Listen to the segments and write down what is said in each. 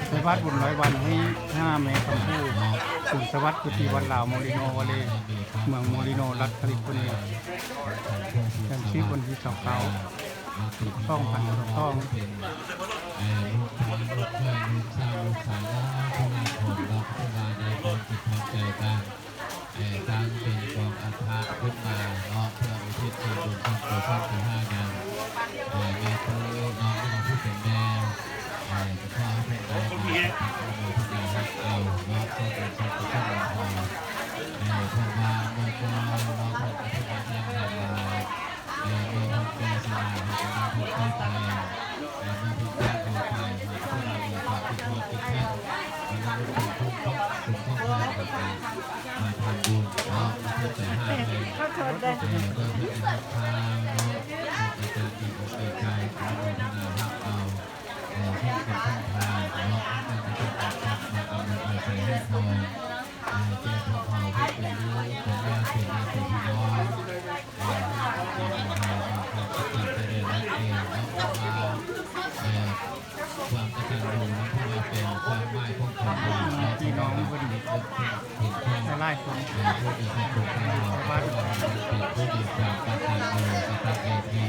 ในวัดบุญร้อยวันให้5 เมคำพูดสุนสวัสดิ์กุฏิวัดลาวโมริโนวาเลเมืองโมริโนรัฐแคลิฟอร์เนียแชมชิปวันที่29ต้องพันต้องตั้งเป็นกองอัฐะขึ้นมาเนาะเพื่ออุทิศส่วนบุญส่วนกุศลที่5อย่างแม่ครูน้องที่เราพูดเป็นแม่จะพ่อให้ได้ดีพักเอาหน่อยทุกอย่างให้เอาเนาะส่วนบุญส่วนกุศลของพ่อพ่อมาเมื่อก่อนเนาะพ่อจะทำงานทำมาเมื่อพ่อแก่สลายให้กับพ่อแก่ไทยเมื่อพ่อแก่เอาไปให้พวกเรามีความคิดที่คิดแค่เราเป็นผู้ทุกข์สุขทุกข์มาทำบุญเนาะมาเพื่อแต่5เลยเพื่อเป็นทางข้าวเนาะอาจารย์ดีอกดีใจขอโมทนารับเอาที่เป็นท่านทางเนาะที่เป็นท่านทางมาเอาเงินเอาใจให้ทองเจ้าพ่อพ่อที่เป็นลูกเป็นญาติเป็นญาติพี่น้องเจ้าพ่อพ่อมีความสติไปเรื่อยๆเองเนาะเพราะว่าความกตัญญูนั้นที่ว่าเป็นความหมายของคนดีเนาะที่น้องก็ดีเห็นความ ไล่คน ผู้ดีที่ถูกใจเราเป็นผู้ดีความกตัญญูกตเวที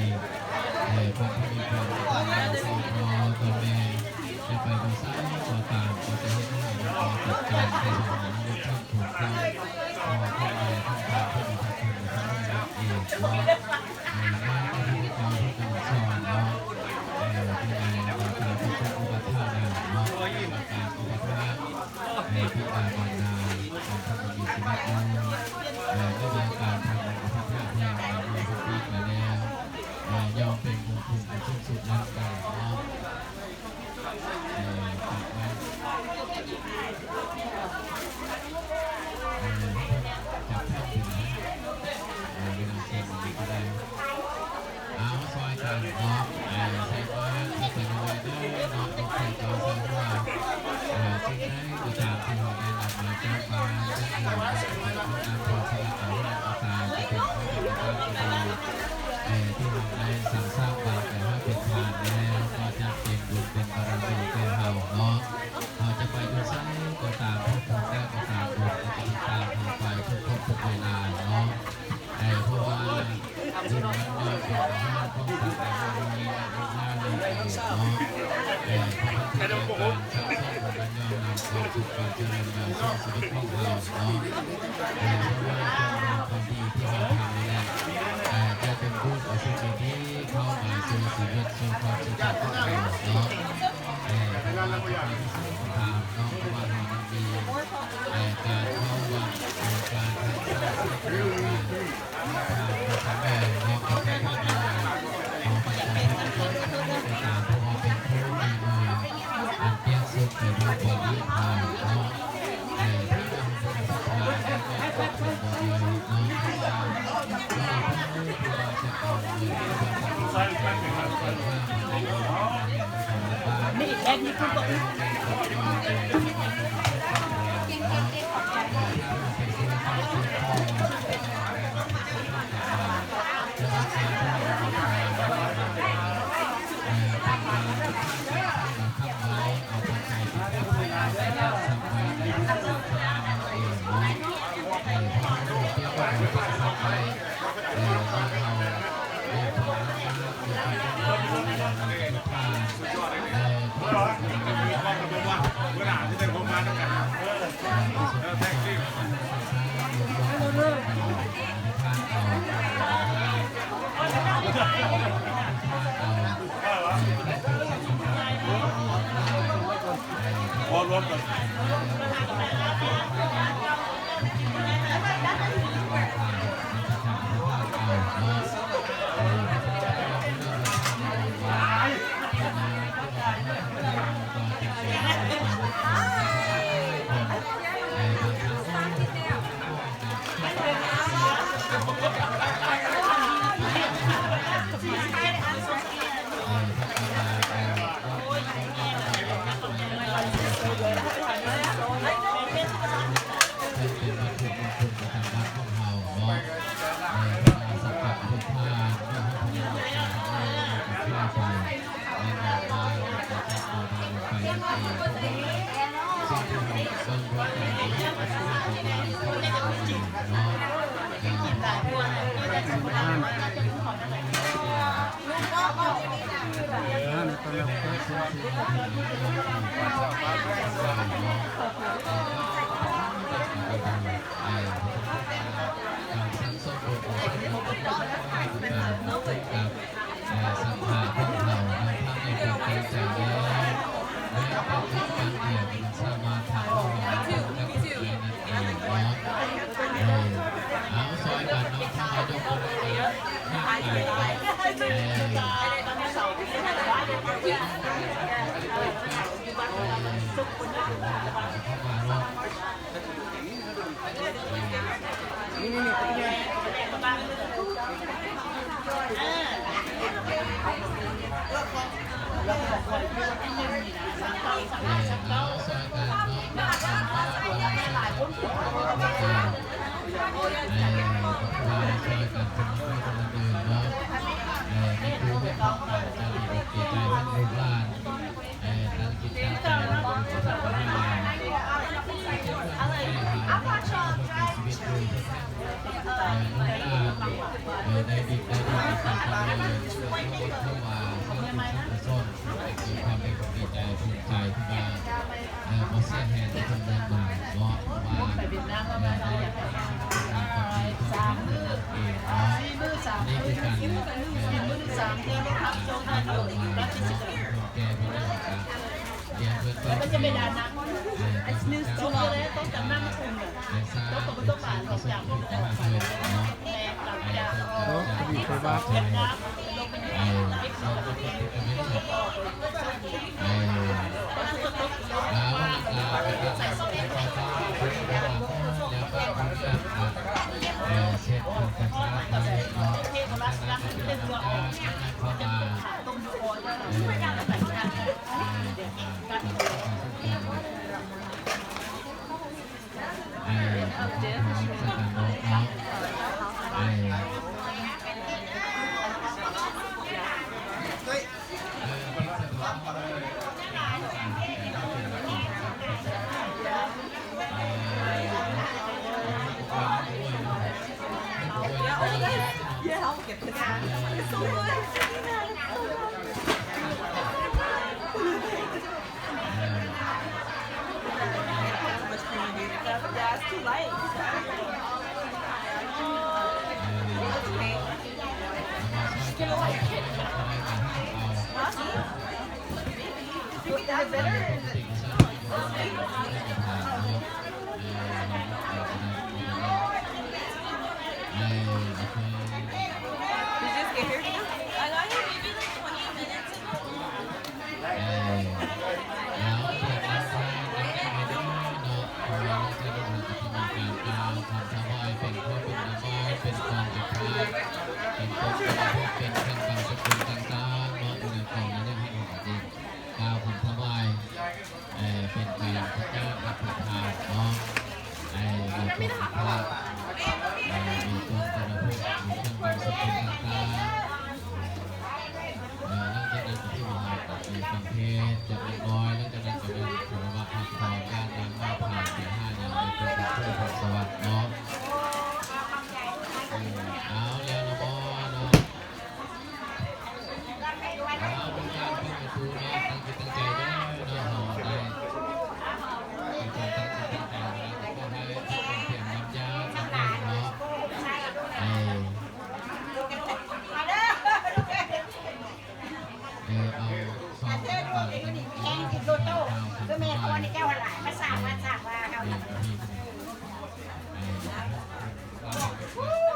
คนที่มีความกตัญญูพ่อตัวแม่จะไปดูซ้ายก็ตามก็จะเห็นให้เราจัดการในสถานที่ที่ถูกต้องพ่อพ่อแม่ท่านทางผู้มีพระคุณท่านไม่รักเองเนาะงานที่เจ้าที่กำลังสอนเนาะที่ในราคาที่เป็นอุปถานะเนาะราคาอุปถาพิตาบรรดาของท่านมีชีวิตอยู่เมื่อการทำอุปถาแทนในทุกปีไปแล้วยอมเป็นบุญคุณอันสูงสุดแล้วกันเนาะฝากไว้จับท่านถึงเวลาเซ็นดีก็ได้เอาซอยกันเนาะใส่ว่าถ้าเป็นอะไรได้เนาะโอเคก็ใส่ว่าสิ่งใดก็ตามที่เราได้นำมาเจ้าบ้านเจ้าหญิงจะเป็นผู้นำพอสละเอาให้ก็ตามจะเป็นผู้นำบ้านก็ดีที่เราได้สั่งสร้างบางแต่ถ้าเป็นทานแล้วก็จะเป็นบุญเป็นบารมีแก่เราเนาะเราจะไปดูไซก็ตามทุกคนได้ก็ตามบุญก็จะตามเราไปทุกเวลาเนาะเพราะว่าบุญนั้นเราเป็นห้าต้องตัดแต่ว่ามีหน้าเลยเนาะพระพุทธเจ้าการสร้างสรรค์บุญนั้นย่อมนำความสุขความเจริญมาสู่ชีวิตของเราเนาะเพราะว่าความดีที่เราทำนี่แหละจะเป็นผู้เอาสิ่งดีๆเข้ามาสู่ชีวิตสู่ความสุขของเราเนาะเพราะว่าการที่สิ่งที่ทำเนาะเพราะว่าเรามันมีการเข้าวัดการทำสร้างสิ่งที่เราทำเนาะเอาไปทำงานเอาไปทำให้คนไปตามเพราะว่าเป็นผู้มีมืออันเปียกสุดในรูปบริพารเนาะที่ทำให้ศรัทธาได้ก็เป็นบริเนาะที่เราที่เราจะเอาเงินที่เราจะทำให้เราเป็นว่าในโลกนี้ของบ้านนี่แค่นี้คือบอกว่าพอรวมกัน สิ่งที่เราเบิ่งว่าการเรียนรู้ของเราที่เราเนาะนั่นก็แล้วก็ การสังสมบุญของเราการนกกับสัมภาพวกเราในภาคในการเกณฑ์ใจแล้วและการทุกการเดียวมันสามารถทำให้เราได้กับตัวเองนั่นเองเนาะเอาซอยกันเนาะถ้ายกมือกันห้าไปเข้ามาร่วมแล้วซอยกันเนาะช่วยกันคนละคนละเดินเนาะนี่คือเรื่องของการจะมีอกใจให้ลูกหลานตั้งจิตตั้งใจในการศึกษาให้เราชีวิตดูลูกหลานในดิบในดีในการทำงานเข้ามาสร้างคุณสมบัติส้นคือความเป็นอกใจภูมิใจที่มามาเสียแทนที่ทำงานมาเนาะมาในการทำงานของที่ทุกคนเองเนาะนี่คือการที่เรามาเนาะแก้ไม่ได้การเรียนเพื่อตัวเองต้องจำหน้ามาคุมเลยต้องประตูบ้านของอย่างพวกเราเนาะก็มีไปบ้าน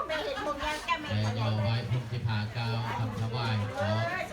ไม่เห็นพวกนี้แกไม่เห็น เราไว้พุ่งที่ผาเก้าทำถวายเนาะ